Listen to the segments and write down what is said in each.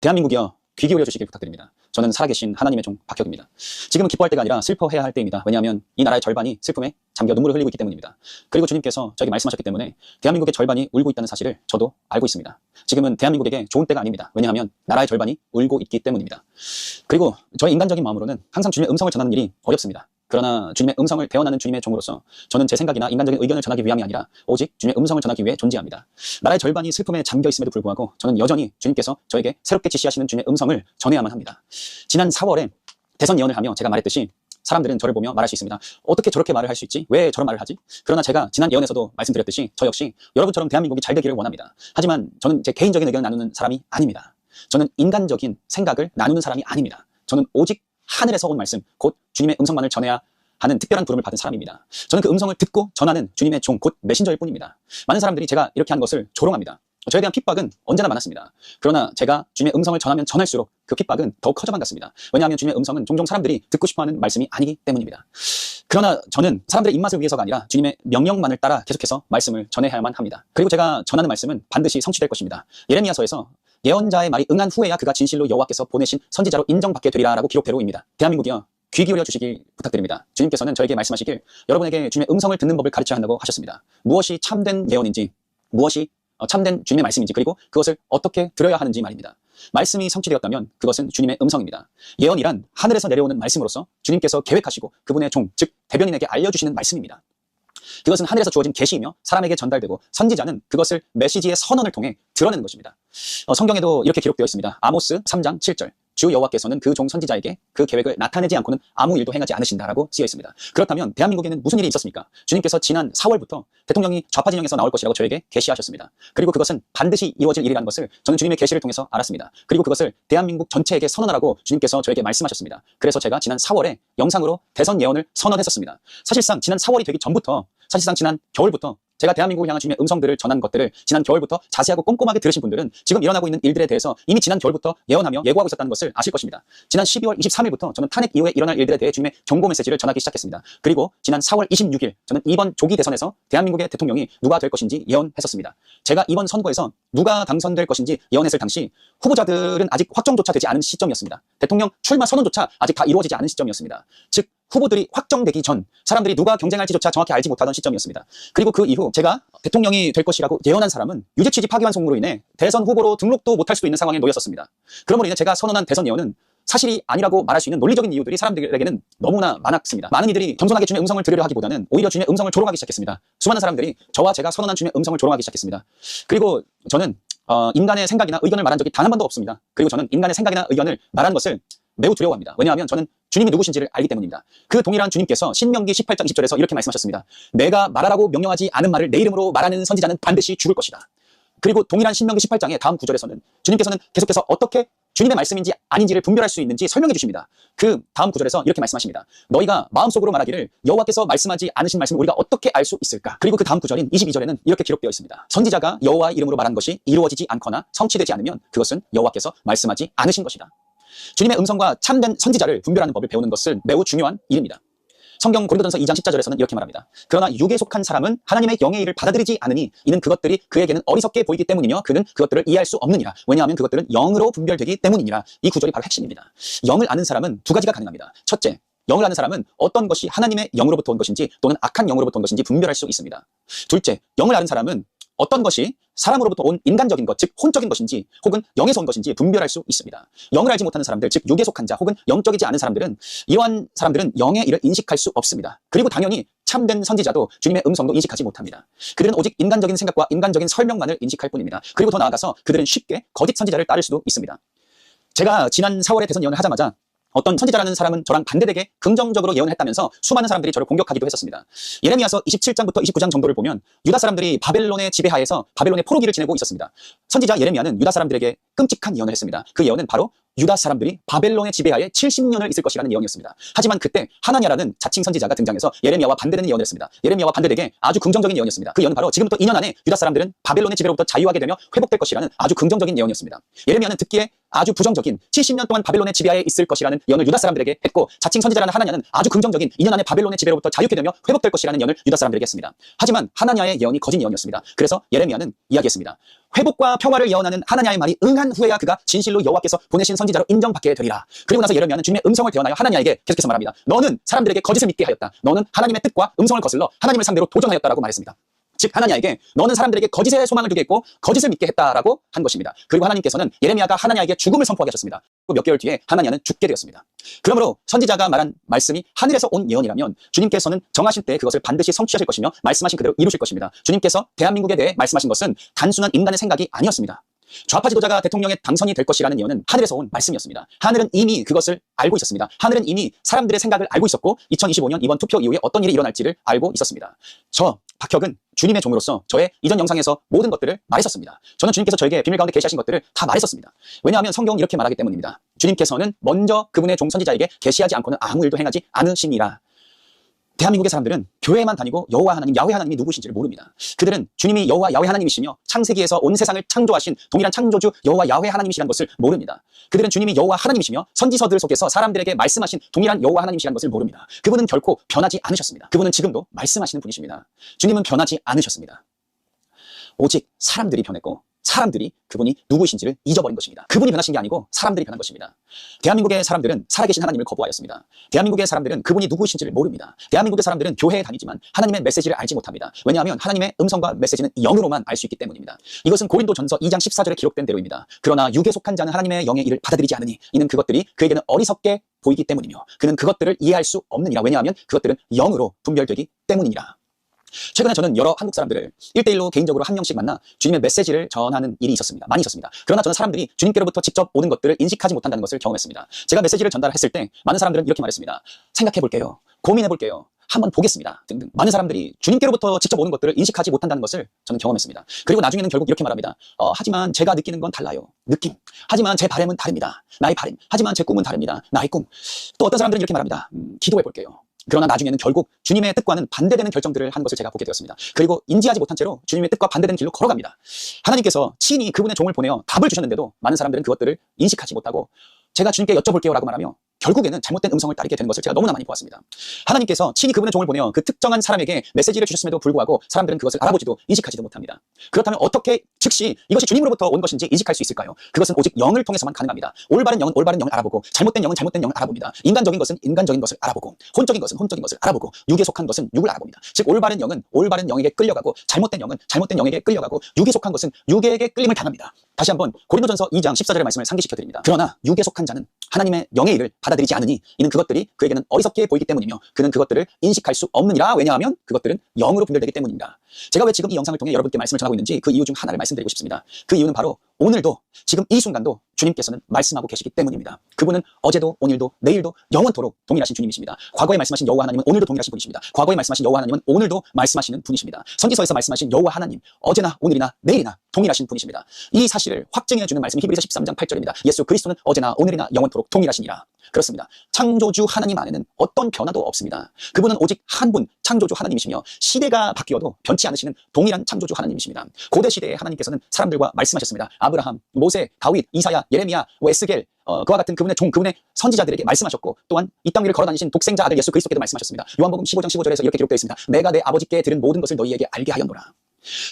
대한민국이여 귀 기울여 주시길 부탁드립니다. 저는 살아계신 하나님의 종 박혁입니다. 지금은 기뻐할 때가 아니라 슬퍼해야 할 때입니다. 왜냐하면 이 나라의 절반이 슬픔에 잠겨 눈물을 흘리고 있기 때문입니다. 그리고 주님께서 저에게 말씀하셨기 때문에 대한민국의 절반이 울고 있다는 사실을 저도 알고 있습니다. 지금은 대한민국에게 좋은 때가 아닙니다. 왜냐하면 나라의 절반이 울고 있기 때문입니다. 그리고 저의 인간적인 마음으로는 항상 주님의 음성을 전하는 일이 어렵습니다. 그러나 주님의 음성을 대언하는 주님의 종으로서 저는 제 생각이나 인간적인 의견을 전하기 위함이 아니라 오직 주님의 음성을 전하기 위해 존재합니다. 나라의 절반이 슬픔에 잠겨 있음에도 불구하고 저는 여전히 주님께서 저에게 새롭게 지시하시는 주님의 음성을 전해야만 합니다. 지난 4월에 대선 예언을 하며 제가 말했듯이 사람들은 저를 보며 말할 수 있습니다. 어떻게 저렇게 말을 할 수 있지? 왜 저런 말을 하지? 그러나 제가 지난 예언에서도 말씀드렸듯이 저 역시 여러분처럼 대한민국이 잘 되기를 원합니다. 하지만 저는 제 개인적인 의견을 나누는 사람이 아닙니다. 저는 인간적인 생각을 나누는 사람이 아닙니다. 저는 오직 하늘에서 온 말씀, 곧 주님의 음성만을 전해야 하는 특별한 부름을 받은 사람입니다. 저는 그 음성을 듣고 전하는 주님의 종, 곧 메신저일 뿐입니다. 많은 사람들이 제가 이렇게 한 것을 조롱합니다. 저에 대한 핍박은 언제나 많았습니다. 그러나 제가 주님의 음성을 전하면 전할수록 그 핍박은 더욱 커져만 갔습니다. 왜냐하면 주님의 음성은 종종 사람들이 듣고 싶어하는 말씀이 아니기 때문입니다. 그러나 저는 사람들의 입맛을 위해서가 아니라 주님의 명령만을 따라 계속해서 말씀을 전해야만 합니다. 그리고 제가 전하는 말씀은 반드시 성취될 것입니다. 예레미야서에서 예언자의 말이 응한 후에야 그가 진실로 여호와께서 보내신 선지자로 인정받게 되리라라고 기록대로입니다. 대한민국이여 귀 기울여 주시길 부탁드립니다. 주님께서는 저에게 말씀하시길 여러분에게 주님의 음성을 듣는 법을 가르쳐야 한다고 하셨습니다. 무엇이 참된 예언인지, 무엇이 참된 주님의 말씀인지, 그리고 그것을 어떻게 들어야 하는지 말입니다. 말씀이 성취되었다면 그것은 주님의 음성입니다. 예언이란 하늘에서 내려오는 말씀으로서 주님께서 계획하시고 그분의 종, 즉 대변인에게 알려주시는 말씀입니다. 그것은 하늘에서 주어진 계시이며 사람에게 전달되고 선지자는 그것을 메시지의 선언을 통해 드러내는 것입니다. 성경에도 이렇게 기록되어 있습니다. 아모스 3장 7절. 주 여호와께서는 그 종 선지자에게 그 계획을 나타내지 않고는 아무 일도 행하지 않으신다라고 쓰여 있습니다. 그렇다면 대한민국에는 무슨 일이 있었습니까? 주님께서 지난 4월부터 대통령이 좌파 진영에서 나올 것이라고 저에게 계시하셨습니다. 그리고 그것은 반드시 이루어질 일이라는 것을 저는 주님의 계시를 통해서 알았습니다. 그리고 그것을 대한민국 전체에게 선언하라고 주님께서 저에게 말씀하셨습니다. 그래서 제가 지난 4월에 영상으로 대선 예언을 선언했었습니다. 사실상 지난 4월이 되기 전부터, 사실상 지난 겨울부터 제가 대한민국을 향한 주님의 음성들을 전한 것들을 지난 겨울부터 자세하고 꼼꼼하게 들으신 분들은 지금 일어나고 있는 일들에 대해서 이미 지난 겨울부터 예언하며 예고하고 있었다는 것을 아실 것입니다. 지난 12월 23일부터 저는 탄핵 이후에 일어날 일들에 대해 주님의 경고 메시지를 전하기 시작했습니다. 그리고 지난 4월 26일 저는 이번 조기 대선에서 대한민국의 대통령이 누가 될 것인지 예언했었습니다. 제가 이번 선거에서 누가 당선될 것인지 예언했을 당시 후보자들은 아직 확정조차 되지 않은 시점이었습니다. 대통령 출마 선언조차 아직 다 이루어지지 않은 시점이었습니다. 즉 후보들이 확정되기 전 사람들이 누가 경쟁할지조차 정확히 알지 못하던 시점이었습니다. 그리고 그 이후 제가 대통령이 될 것이라고 예언한 사람은 유죄 취지 파기환송으로 인해 대선 후보로 등록도 못할 수도 있는 상황에 놓였었습니다. 그러므로 인해 제가 선언한 대선 예언은 사실이 아니라고 말할 수 있는 논리적인 이유들이 사람들에게는 너무나 많았습니다. 많은 이들이 겸손하게 주님의 음성을 들으려 하기보다는 오히려 주님의 음성을 조롱하기 시작했습니다. 수많은 사람들이 저와 제가 선언한 주님의 음성을 조롱하기 시작했습니다. 그리고 저는 인간의 생각이나 의견을 말한 적이 단 한 번도 없습니다. 그리고 저는 인간의 생각이나 의견을 말하는 것을 매우 두려워합니다. 왜냐하면 저는 주님이 누구신지를 알기 때문입니다. 그 동일한 주님께서 신명기 18장 20절에서 이렇게 말씀하셨습니다. 내가 말하라고 명령하지 않은 말을 내 이름으로 말하는 선지자는 반드시 죽을 것이다. 그리고 동일한 신명기 18장의 다음 구절에서는 주님께서는 계속해서 어떻게 주님의 말씀인지 아닌지를 분별할 수 있는지 설명해 주십니다. 그 다음 구절에서 이렇게 말씀하십니다. 너희가 마음속으로 말하기를 여호와께서 말씀하지 않으신 말씀을 우리가 어떻게 알 수 있을까? 그리고 그 다음 구절인 22절에는 이렇게 기록되어 있습니다. 선지자가 여호와의 이름으로 말한 것이 이루어지지 않거나 성취되지 않으면 그것은 여호와께서 말씀하지 않으신 것이다. 주님의 음성과 참된 선지자를 분별하는 법을 배우는 것은 매우 중요한 일입니다. 성경 고린도전서 2장 14절에서는 이렇게 말합니다. 그러나 육에 속한 사람은 하나님의 영의 일을 받아들이지 않으니 이는 그것들이 그에게는 어리석게 보이기 때문이며 그는 그것들을 이해할 수 없느니라. 왜냐하면 그것들은 영으로 분별되기 때문이니라. 이 구절이 바로 핵심입니다. 영을 아는 사람은 두 가지가 가능합니다. 첫째, 영을 아는 사람은 어떤 것이 하나님의 영으로부터 온 것인지 또는 악한 영으로부터 온 것인지 분별할 수 있습니다. 둘째, 영을 아는 사람은 어떤 것이 사람으로부터 온 인간적인 것, 즉 혼적인 것인지 혹은 영에서 온 것인지 분별할 수 있습니다. 영을 알지 못하는 사람들, 즉 육에 속한 자 혹은 영적이지 않은 사람들은 이러한 사람들은 영의 일을 인식할 수 없습니다. 그리고 당연히 참된 선지자도 주님의 음성도 인식하지 못합니다. 그들은 오직 인간적인 생각과 인간적인 설명만을 인식할 뿐입니다. 그리고 더 나아가서 그들은 쉽게 거짓 선지자를 따를 수도 있습니다. 제가 지난 4월에 대선 예언을 하자마자 어떤 선지자라는 사람은 저랑 반대되게 긍정적으로 예언을 했다면서 수많은 사람들이 저를 공격하기도 했었습니다. 예레미야서 27장부터 29장 정도를 보면 유다 사람들이 바벨론의 지배하에서 바벨론의 포로기를 지내고 있었습니다. 선지자 예레미야는 유다 사람들에게 끔찍한 예언을 했습니다. 그 예언은 바로 유다 사람들이 바벨론의 지배하에 70년을 있을 것이라는 예언이었습니다. 하지만 그때 하나냐라는 자칭 선지자가 등장해서 예레미야와 반대되는 예언을 했습니다. 예레미야와 반대되게 아주 긍정적인 예언이었습니다. 그 예언은 바로 지금부터 2년 안에 유다 사람들은 바벨론의 지배로부터 자유하게 되며 회복될 것이라는 아주 긍정적인 예언이었습니다. 예레미야는 듣기에 아주 부정적인 70년 동안 바벨론의 지배하에 있을 것이라는 예언을 유다 사람들에게 했고, 자칭 선지자라는 하나냐는 아주 긍정적인 2년 안에 바벨론의 지배로부터 자유케 되며 회복될 것이라는 예언을 유다 사람들에게 했습니다. 하지만 하나냐의 예언이 거짓 예언이었습니다. 그래서 예레미야는 이야기했습니다. 회복과 평화를 예언하는 하나냐의 말이 응한 후에야 그가 진실로 여호와께서 보내신 선지자로 인정받게 되리라. 그리고 나서 예레미야는 주님의 음성을 대언하여 하나냐에게 계속해서 말합니다. 너는 사람들에게 거짓을 믿게 하였다. 너는 하나님의 뜻과 음성을 거슬러 하나님을 상대로 도전하였다라고 말했습니다. 즉 하나냐에게 너는 사람들에게 거짓의 소망을 두게 했고 거짓을 믿게 했다라고 한 것입니다. 그리고 하나님께서는 예레미야가 하나냐에게 죽음을 선포하게 하셨습니다. 몇 개월 뒤에 하나냐는 죽게 되었습니다. 그러므로 선지자가 말한 말씀이 하늘에서 온 예언이라면 주님께서는 정하실 때 그것을 반드시 성취하실 것이며 말씀하신 그대로 이루실 것입니다. 주님께서 대한민국에 대해 말씀하신 것은 단순한 인간의 생각이 아니었습니다. 좌파 지도자가 대통령에 당선이 될 것이라는 예언은 하늘에서 온 말씀이었습니다. 하늘은 이미 그것을 알고 있었습니다. 하늘은 이미 사람들의 생각을 알고 있었고 2025년 이번 투표 이후에 어떤 일이 일어날지를 알고 있었습니다. 저 박혁은 주님의 종으로서 저의 이전 영상에서 모든 것들을 말했었습니다. 저는 주님께서 저에게 비밀 가운데 계시하신 것들을 다 말했었습니다. 왜냐하면 성경은 이렇게 말하기 때문입니다. 주님께서는 먼저 그분의 종 선지자에게 계시하지 않고는 아무 일도 행하지 않으시니라. 대한민국의 사람들은 교회에만 다니고 여호와 하나님, 야훼 하나님이 누구신지를 모릅니다. 그들은 주님이 여호와 야훼 하나님이시며 창세기에서 온 세상을 창조하신 동일한 창조주 여호와 야훼 하나님이시라는 것을 모릅니다. 그들은 주님이 여호와 하나님이시며 선지서들 속에서 사람들에게 말씀하신 동일한 여호와 하나님이시라는 것을 모릅니다. 그분은 결코 변하지 않으셨습니다. 그분은 지금도 말씀하시는 분이십니다. 주님은 변하지 않으셨습니다. 오직 사람들이 변했고 사람들이 그분이 누구이신지를 잊어버린 것입니다. 그분이 변하신 게 아니고 사람들이 변한 것입니다. 대한민국의 사람들은 살아계신 하나님을 거부하였습니다. 대한민국의 사람들은 그분이 누구이신지를 모릅니다. 대한민국의 사람들은 교회에 다니지만 하나님의 메시지를 알지 못합니다. 왜냐하면 하나님의 음성과 메시지는 영으로만 알 수 있기 때문입니다. 이것은 고린도전서 2장 14절에 기록된 대로입니다. 그러나 육에 속한 자는 하나님의 영의 일을 받아들이지 않으니 이는 그것들이 그에게는 어리석게 보이기 때문이며 그는 그것들을 이해할 수 없느니라. 왜냐하면 그것들은 영으로 분별되기 때문이니라. 최근에 저는 여러 한국 사람들을 1대1로 개인적으로 한 명씩 만나 주님의 메시지를 전하는 일이 있었습니다. 많이 있었습니다. 그러나 저는 사람들이 주님께로부터 직접 오는 것들을 인식하지 못한다는 것을 경험했습니다. 제가 메시지를 전달했을 때 많은 사람들은 이렇게 말했습니다. 생각해볼게요. 고민해볼게요. 한번 보겠습니다. 등등. 많은 사람들이 주님께로부터 직접 오는 것들을 인식하지 못한다는 것을 저는 경험했습니다. 그리고 나중에는 결국 이렇게 말합니다. 하지만 제가 느끼는 건 달라요. 느낌. 하지만 제 바람은 다릅니다. 나의 바람. 하지만 제 꿈은 다릅니다. 나의 꿈. 또 어떤 사람들은 이렇게 말합니다. 기도해볼게요. 그러나 나중에는 결국 주님의 뜻과는 반대되는 결정들을 하는 것을 제가 보게 되었습니다. 그리고 인지하지 못한 채로 주님의 뜻과 반대되는 길로 걸어갑니다. 하나님께서 친히 그분의 종을 보내어 답을 주셨는데도 많은 사람들은 그것들을 인식하지 못하고 제가 주님께 여쭤볼게요 라고 말하며 결국에는 잘못된 음성을 따르게 되는 것을 제가 너무나 많이 보았습니다. 하나님께서 친히 그분의 종을 보내어 그 특정한 사람에게 메시지를 주셨음에도 불구하고 사람들은 그것을 알아보지도 인식하지도 못합니다. 그렇다면 어떻게 즉시 이것이 주님으로부터 온 것인지 인식할 수 있을까요? 그것은 오직 영을 통해서만 가능합니다. 올바른 영은 올바른 영을 알아보고 잘못된 영은 잘못된 영을 알아봅니다. 인간적인 것은 인간적인 것을 알아보고 혼적인 것은 혼적인 것을 알아보고 육에 속한 것은 육을 알아봅니다. 즉 올바른 영은 올바른 영에게 끌려가고 잘못된 영은 잘못된 영에게 끌려가고 육에 속한 것은 육에게 끌림을 당합니다. 다시 한번 고린도전서 2장 14절의 말씀을 상기시켜드립니다. 그러나 육에 속한 자는 하나님의 영의 일을 받아들이지 않으니 이는 그것들이 그에게는 어리석게 보이기 때문이며 그는 그것들을 인식할 수 없느니라. 왜냐하면 그것들은 영으로 분별되기 때문입니다. 제가 왜 지금 이 영상을 통해 여러분께 말씀을 전하고 있는지 그 이유 중 하나를 말씀드리고 싶습니다. 그 이유는 바로 오늘도 지금 이 순간도 주님께서는 말씀하고 계시기 때문입니다. 그분은 어제도 오늘도 내일도 영원토록 동일하신 주님이십니다. 과거에 말씀하신 여호와 하나님은 오늘도 동일하신 분이십니다. 과거에 말씀하신 여호와 하나님은 오늘도 말씀하시는 분이십니다. 선지서에서 말씀하신 여호와 하나님 어제나 오늘이나 내일이나 동일하신 분이십니다. 이 사실을 확증해주는 말씀이 히브리서 13장 8절입니다. 예수 그리스도는 어제나 오늘이나 영원토록 동일하시니라. 그렇습니다. 창조주 하나님 안에는 어떤 변화도 없습니다. 그분은 오직 한 분 창조주 하나님이시며 시대가 바뀌어도 변치 않으시는 동일한 창조주 하나님이십니다. 고대 시대에 하나님께서는 사람들과 말씀하셨습니다. 아브라함, 모세, 다윗, 이사야, 예레미야, 에스겔 그와 같은 그분의 종, 그분의 선지자들에게 말씀하셨고 또한 이 땅 위를 걸어다니신 독생자 아들 예수 그리스도께도 말씀하셨습니다. 요한복음 15장 15절에서 이렇게 기록되어 있습니다. 내가 내 아버지께 들은 모든 것을 너희에게 알게 하였노라.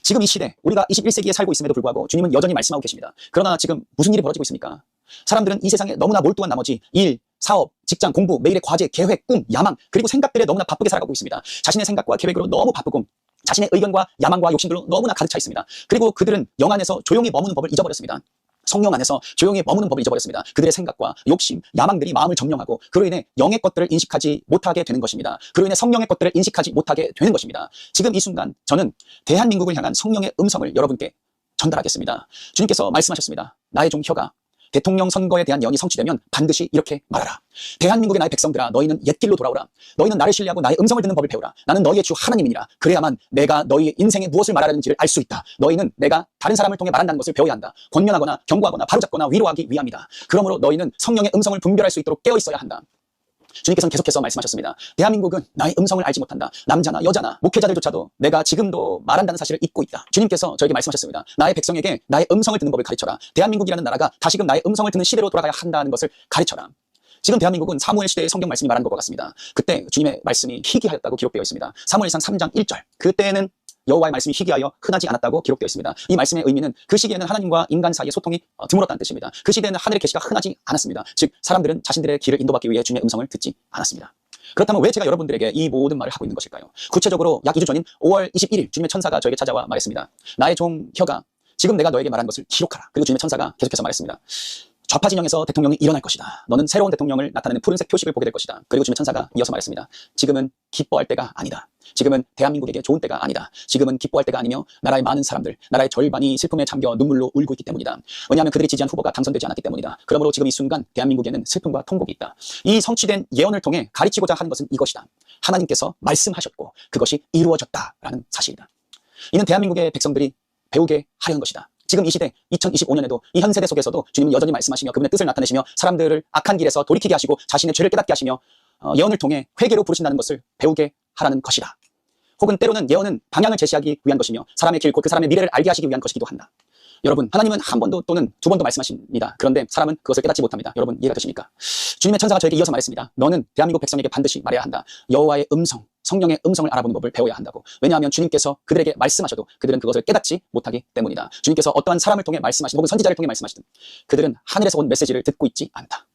지금 이 시대 우리가 21세기에 살고 있음에도 불구하고 주님은 여전히 말씀하고 계십니다. 그러나 지금 무슨 일이 벌어지고 있습니까? 사람들은 이 세상에 너무나 몰두한 나머지 일, 사업, 직장, 공부, 매일의 과제, 계획, 꿈, 야망 그리고 생각들에 너무나 바쁘게 살아가고 있습니다. 자신의 생각과 계획으로 너무 바쁘고 자신의 의견과 야망과 욕심들로 너무나 가득 차 있습니다. 그리고 그들은 영 안에서 조용히 머무는 법을 잊어버렸습니다. 성령 안에서 조용히 머무는 법을 잊어버렸습니다. 그들의 생각과 욕심, 야망들이 마음을 점령하고 그로 인해 영의 것들을 인식하지 못하게 되는 것입니다. 그로 인해 성령의 것들을 인식하지 못하게 되는 것입니다. 지금 이 순간 저는 대한민국을 향한 성령의 음성을 여러분께 전달하겠습니다. 주님께서 말씀하셨습니다. 나의 종 혀가 대통령 선거에 대한 예언이 성취되면 반드시 이렇게 말하라. 대한민국의 나의 백성들아 너희는 옛길로 돌아오라. 너희는 나를 신뢰하고 나의 음성을 듣는 법을 배우라. 나는 너희의 주 하나님이니라. 그래야만 내가 너희의 인생에 무엇을 말하는지를 알 수 있다. 너희는 내가 다른 사람을 통해 말한다는 것을 배워야 한다. 권면하거나 경고하거나 바로잡거나 위로하기 위함이다. 그러므로 너희는 성령의 음성을 분별할 수 있도록 깨어 있어야 한다. 주님께서는 계속해서 말씀하셨습니다. 대한민국은 나의 음성을 알지 못한다. 남자나 여자나 목회자들조차도 내가 지금도 말한다는 사실을 잊고 있다. 주님께서 저에게 말씀하셨습니다. 나의 백성에게 나의 음성을 듣는 법을 가르쳐라. 대한민국이라는 나라가 다시금 나의 음성을 듣는 시대로 돌아가야 한다는 것을 가르쳐라. 지금 대한민국은 사무엘 시대의 성경 말씀이 말하는 것과 같습니다. 그때 주님의 말씀이 희귀하였다고 기록되어 있습니다. 사무엘상 3장 1절. 그때는 여호와의 말씀이 희귀하여 흔하지 않았다고 기록되어 있습니다. 이 말씀의 의미는 그 시기에는 하나님과 인간 사이의 소통이 드물었다는 뜻입니다. 그 시대에는 하늘의 계시가 흔하지 않았습니다. 즉 사람들은 자신들의 길을 인도받기 위해 주님의 음성을 듣지 않았습니다. 그렇다면 왜 제가 여러분들에게 이 모든 말을 하고 있는 것일까요? 구체적으로 약 2주 전인 5월 21일 주님의 천사가 저에게 찾아와 말했습니다. 나의 종 혀가 지금 내가 너에게 말한 것을 기록하라. 그리고 주님의 천사가 계속해서 말했습니다. 좌파 진영에서 대통령이 일어날 것이다. 너는 새로운 대통령을 나타내는 푸른색 표식을 보게 될 것이다. 그리고 주님의 천사가 이어서 말했습니다. 지금은 기뻐할 때가 아니다. 지금은 대한민국에게 좋은 때가 아니다. 지금은 기뻐할 때가 아니며 나라의 많은 사람들, 나라의 절반이 슬픔에 잠겨 눈물로 울고 있기 때문이다. 왜냐하면 그들이 지지한 후보가 당선되지 않았기 때문이다. 그러므로 지금 이 순간 대한민국에는 슬픔과 통곡이 있다. 이 성취된 예언을 통해 가르치고자 하는 것은 이것이다. 하나님께서 말씀하셨고 그것이 이루어졌다라는 사실이다. 이는 대한민국의 백성들이 배우게 하려는 것이다. 지금 이 시대 2025년에도 이 현 세대 속에서도 주님은 여전히 말씀하시며 그분의 뜻을 나타내시며 사람들을 악한 길에서 돌이키게 하시고 자신의 죄를 깨닫게 하시며 예언을 통해 회개로 부르신다는 것을 배우게 하라는 것이다. 혹은 때로는 예언은 방향을 제시하기 위한 것이며 사람의 길, 곧 그 사람의 미래를 알게 하시기 위한 것이기도 한다. 여러분, 하나님은 한 번도 또는 두 번도 말씀하십니다. 그런데 사람은 그것을 깨닫지 못합니다. 여러분 이해가 되십니까? 주님의 천사가 저에게 이어서 말했습니다. 너는 대한민국 백성에게 반드시 말해야 한다. 여호와의 음성, 성령의 음성을 알아보는 법을 배워야 한다고. 왜냐하면 주님께서 그들에게 말씀하셔도 그들은 그것을 깨닫지 못하기 때문이다. 주님께서 어떠한 사람을 통해 말씀하시든 혹은 선지자를 통해 말씀하시든 그들은 하늘에서 온 메시지를 듣고 있지 않다.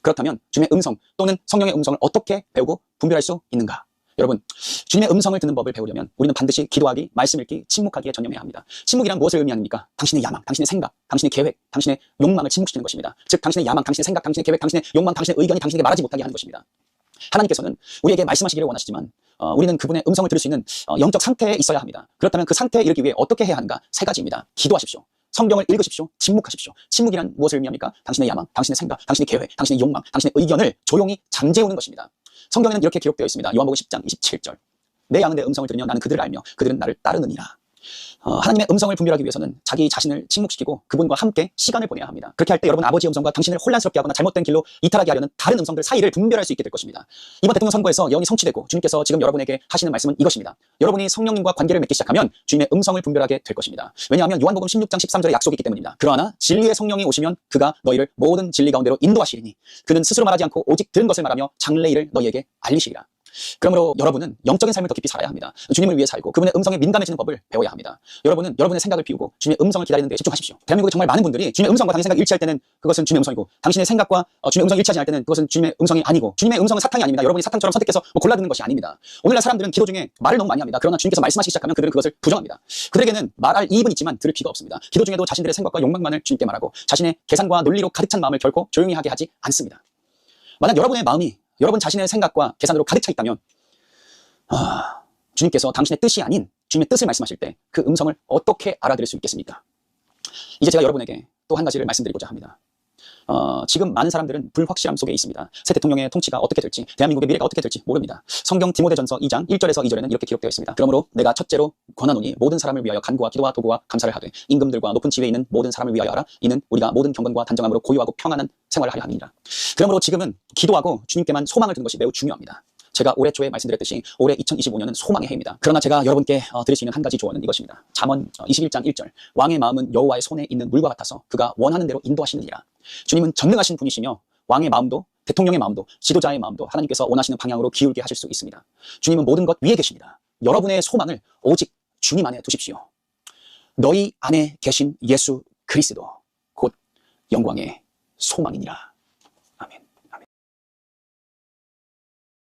그렇다면 주님의 음성 또는 성령의 음성을 어떻게 배우고 분별할 수 있는가? 여러분, 주님의 음성을 듣는 법을 배우려면 우리는 반드시 기도하기, 말씀 읽기, 침묵하기에 전념해야 합니다. 침묵이란 무엇을 의미합니까? 당신의 야망, 당신의 생각, 당신의 계획, 당신의 욕망을 침묵시키는 것입니다. 즉 당신의 야망, 당신의 생각, 당신의 계획, 당신의 욕망, 당신의 의견이 당신에게 말하지 못하게 하는 것입니다. 하나님께서는 우리에게 말씀하시기를 원하시지만 우리는 그분의 음성을 들을 수 있는 영적 상태에 있어야 합니다. 그렇다면 그 상태에 이르기 위해 어떻게 해야 하는가? 세 가지입니다. 기도하십시오. 성경을 읽으십시오. 침묵하십시오. 침묵이란 무엇을 의미합니까? 당신의 야망, 당신의 생각, 당신의 계획, 당신의 욕망, 당신의 의견을 조용히 잠재우는 것입니다. 성경에는 이렇게 기록되어 있습니다. 요한복음 10장 27절. 내 양은 내 음성을 들으며 나는 그들을 알며 그들은 나를 따르느니라. 하나님의 음성을 분별하기 위해서는 자기 자신을 침묵시키고 그분과 함께 시간을 보내야 합니다. 그렇게 할 때 여러분 아버지의 음성과 당신을 혼란스럽게 하거나 잘못된 길로 이탈하게 하려는 다른 음성들 사이를 분별할 수 있게 될 것입니다. 이번 대통령 선거에서 예언이 성취되고 주님께서 지금 여러분에게 하시는 말씀은 이것입니다. 여러분이 성령님과 관계를 맺기 시작하면 주님의 음성을 분별하게 될 것입니다. 왜냐하면 요한복음 16장 13절에 약속이 있기 때문입니다. 그러나 진리의 성령이 오시면 그가 너희를 모든 진리 가운데로 인도하시리니 그는 스스로 말하지 않고 오직 들은 것을 말하며 장래 일을 너희에게 알리시리라. 그러므로 여러분은 영적인 삶을 더 깊이 살아야 합니다. 주님을 위해 살고 그분의 음성에 민감해지는 법을 배워야 합니다. 여러분은 여러분의 생각을 비우고 주님의 음성을 기다리는 데 집중하십시오. 대한민국에 정말 많은 분들이 주님의 음성과 당신의 생각이 일치할 때는 그것은 주님의 음성이고 당신의 생각과 주님의 음성이 일치하지 않을 때는 그것은 주님의 음성이 아니고 주님의 음성은 사탄이 아닙니다. 여러분이 사탄처럼 선택해서 골라듣는 것이 아닙니다. 오늘날 사람들은 기도 중에 말을 너무 많이 합니다. 그러나 주님께서 말씀하시기 시작하면 그들은 그것을 부정합니다. 그들에게는 말할 이입은 있지만 들을 귀가 없습니다. 기도 중에도 자신들의 생각과 욕망만을 주님께 말하고 자신의 계산과 논리로 가득 찬 마음을 결코 조용히 하게 하지 않습니다. 만약 여러분의 마음이 여러분 자신의 생각과 계산으로 가득 차 있다면 주님께서 당신의 뜻이 아닌 주님의 뜻을 말씀하실 때 그 음성을 어떻게 알아들을 수 있겠습니까? 이제 제가 여러분에게 또 한 가지를 말씀드리고자 합니다. 지금 많은 사람들은 불확실함 속에 있습니다. 새 대통령의 통치가 어떻게 될지, 대한민국의 미래가 어떻게 될지 모릅니다. 성경 디모데전서 2장 1절에서 2절에는 이렇게 기록되어 있습니다. 그러므로 내가 첫째로 권하노니 모든 사람을 위하여 간구와 기도와 도구와 감사를 하되 임금들과 높은 지위에 있는 모든 사람을 위하여 하라. 이는 우리가 모든 경건과 단정함으로 고요하고 평안한 생활을 하려 함이니라. 그러므로 지금은 기도하고 주님께만 소망을 두는 것이 매우 중요합니다. 제가 올해 초에 말씀드렸듯이 올해 2025년은 소망의 해입니다. 그러나 제가 여러분께 드릴 수 있는 한 가지 조언은 이것입니다. 잠언 21장 1절. 왕의 마음은 여호와의 손에 있는 물과 같아서 그가 원하는 대로 인도하시느니라. 주님은 전능하신 분이시며 왕의 마음도 대통령의 마음도 지도자의 마음도 하나님께서 원하시는 방향으로 기울게 하실 수 있습니다. 주님은 모든 것 위에 계십니다. 여러분의 소망을 오직 주님 안에 두십시오. 너희 안에 계신 예수 그리스도 곧 영광의 소망이니라.